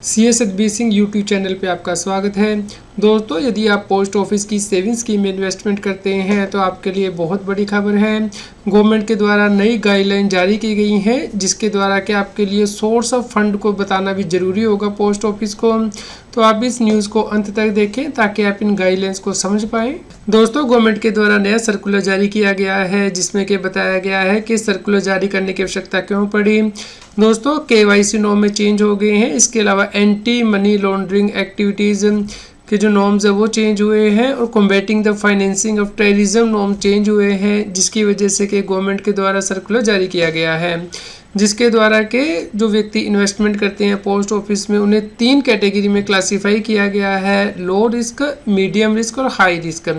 CS Satbir Singh YouTube channel पे आपका स्वागत है। दोस्तों, यदि आप पोस्ट ऑफिस की सेविंग स्कीम में इन्वेस्टमेंट करते हैं तो आपके लिए बहुत बड़ी खबर है। गवर्नमेंट के द्वारा नई गाइडलाइन जारी की गई हैं, जिसके द्वारा कि आपके लिए सोर्स ऑफ फंड को बताना भी ज़रूरी होगा पोस्ट ऑफिस को। तो आप इस न्यूज़ को अंत तक देखें ताकि आप इन गाइडलाइंस को समझ पाएँ। दोस्तों, गवर्नमेंट के द्वारा नया सर्कुलर जारी किया गया है, जिसमें कि बताया गया है कि सर्कुलर जारी करने की आवश्यकता क्यों पड़ी। दोस्तों, KYC नॉर्म में चेंज हो गए हैं। इसके अलावा एंटी मनी लॉन्ड्रिंग एक्टिविटीज़ के जो नॉर्म्स है वो चेंज हुए हैं और combating the financing of terrorism norm change हुए हैं, जिसकी वजह से कि गवर्नमेंट के द्वारा सर्कुलर जारी किया गया है, जिसके द्वारा के जो व्यक्ति इन्वेस्टमेंट करते हैं पोस्ट ऑफिस में उन्हें 3 कैटेगरी में क्लासीफाई किया गया है: लो रिस्क, मीडियम रिस्क और हाई रिस्क।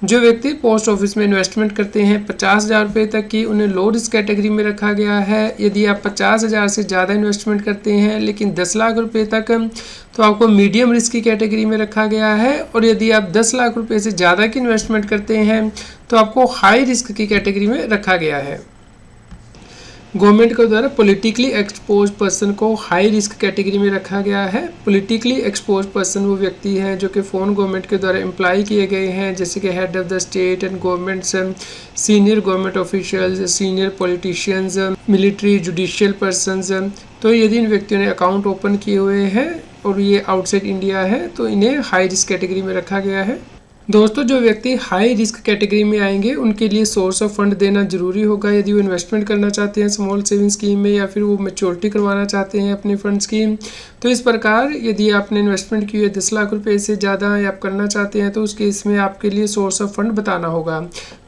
जो व्यक्ति पोस्ट ऑफिस में इन्वेस्टमेंट करते हैं 50,000 रुपये तक की, उन्हें लो रिस्क कैटेगरी में रखा गया है। यदि आप 50,000 से ज़्यादा इन्वेस्टमेंट करते हैं लेकिन 10 लाख रुपये तक, तो आपको मीडियम रिस्क की कैटेगरी में रखा गया है। और यदि आप 10 लाख रुपये से ज़्यादा की इन्वेस्टमेंट करते हैं तो आपको हाई रिस्क की कैटेगरी में रखा गया है। गवर्नमेंट के द्वारा पॉलिटिकली एक्सपोज पर्सन को हाई रिस्क कैटेगरी में रखा गया है। पॉलिटिकली एक्सपोज पर्सन वो व्यक्ति हैं जो कि फॉरेन गवर्नमेंट के द्वारा एम्प्लॉय किए गए हैं, जैसे कि head of the state and governments, senior government officials, senior politicians, military, judicial persons. तो यदि इन व्यक्तियों ने अकाउंट ओपन किए हुए हैं और ये आउटसाइड इंडिया है तो इन्हें हाई रिस्क कैटेगरी में रखा गया है। दोस्तों, जो व्यक्ति हाई रिस्क कैटेगरी में आएंगे उनके लिए सोर्स ऑफ फंड देना जरूरी होगा। यदि वो इन्वेस्टमेंट करना चाहते हैं स्मॉल सेविंग स्कीम में या फिर वो मैच्योरिटी करवाना चाहते हैं अपने फंड्स की, तो इस प्रकार यदि आपने इन्वेस्टमेंट की है 10 लाख रुपए से ज़्यादा या आप करना चाहते हैं तो उस केस में आपके लिए सोर्स ऑफ फंड बताना होगा।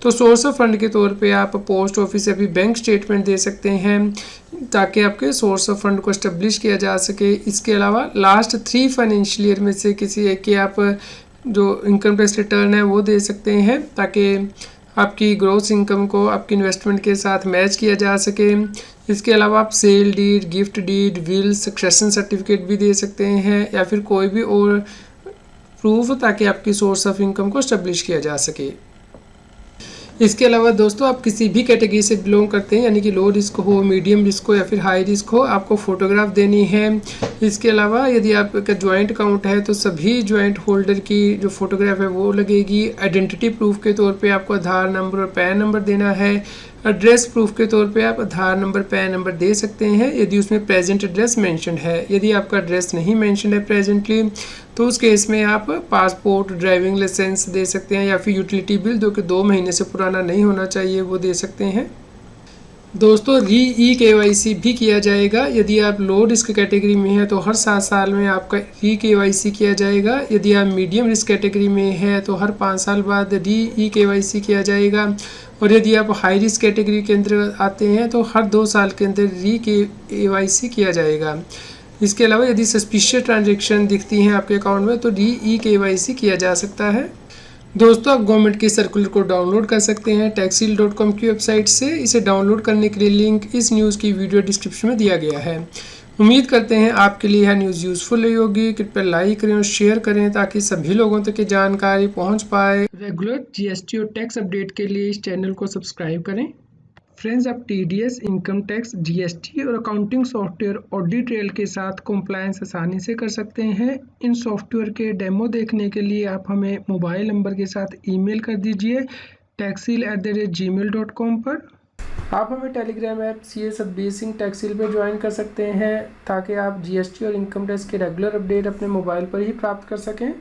तो सोर्स ऑफ फंड के तौर पर आप पोस्ट ऑफिस या फिर बैंक स्टेटमेंट दे सकते हैं ताकि आपके सोर्स ऑफ फंड को एस्टेब्लिश किया जा सके। इसके अलावा लास्ट 3 फाइनेंशियल ईयर में से किसी एक के आप जो इनकम टैक्स रिटर्न है वो दे सकते हैं ताकि आपकी ग्रॉस इनकम को आपकी इन्वेस्टमेंट के साथ मैच किया जा सके। इसके अलावा आप sale deed, gift deed, will, succession certificate भी दे सकते हैं या फिर कोई भी और प्रूफ ताकि आपकी सोर्स ऑफ इनकम को एस्टेब्लिश किया जा सके। इसके अलावा दोस्तों, आप किसी भी कैटेगरी से बिलोंग करते हैं, यानी कि लो रिस्क हो, मीडियम रिस्क हो या फिर हाई रिस्क हो, आपको फ़ोटोग्राफ देनी है। इसके अलावा यदि आपका ज्वाइंट अकाउंट है तो सभी ज्वाइंट होल्डर की जो फ़ोटोग्राफ है वो लगेगी। आइडेंटिटी प्रूफ के तौर पे आपको आधार नंबर और पैन नंबर देना है। एड्रेस प्रूफ के तौर पे आप आधार नंबर, पैन नंबर दे सकते हैं यदि उसमें प्रेजेंट एड्रेस मेंशन है। यदि आपका एड्रेस नहीं मेंशन है प्रेजेंटली तो उस केस में आप पासपोर्ट, ड्राइविंग लाइसेंस दे सकते हैं या फिर यूटिलिटी बिल जो कि 2 महीने से पुराना नहीं होना चाहिए वो दे सकते हैं। दोस्तों, KYC भी किया जाएगा। यदि आप लो रिस्क कैटेगरी में हैं तो हर 7 साल में आपका KYC किया जाएगा। यदि आप मीडियम रिस्क कैटेगरी में हैं तो हर 5 साल बाद KYC किया जाएगा। और यदि आप हाई रिस्क कैटेगरी के अंदर आते हैं तो हर 2 साल के अंदर KYC किया जाएगा। इसके अलावा यदि सस्पिशियस ट्रांजैक्शन दिखती हैं आपके अकाउंट में तो KYC किया जा सकता है। दोस्तों, आप गवर्नमेंट के सर्कुलर को डाउनलोड कर सकते हैं taxil.com की वेबसाइट से। इसे डाउनलोड करने के लिए लिंक इस न्यूज़ की वीडियो डिस्क्रिप्शन में दिया गया है। उम्मीद करते हैं आपके लिए यह न्यूज़ यूज़फुल रही होगी। कृपया लाइक करें और शेयर करें ताकि सभी लोगों तक ये जानकारी पहुंच पाए। रेगुलर GST और टैक्स अपडेट के लिए इस चैनल को सब्सक्राइब करें। फ्रेंड्स, आप TDS, इनकम टैक्स, GST और अकाउंटिंग सॉफ्टवेयर ऑडिट ट्रेल के साथ कंप्लायंस आसानी से कर सकते हैं। इन सॉफ्टवेयर के डेमो देखने के लिए आप हमें मोबाइल नंबर के साथ ईमेल कर दीजिए taxil@gmail.com पर। आप हमें telegram app CS Satbir Singh Taxil पर ज्वाइन कर सकते हैं ताकि आप GST और इनकम टैक्स के रेगुलर अपडेट अपने मोबाइल पर ही प्राप्त कर सकें।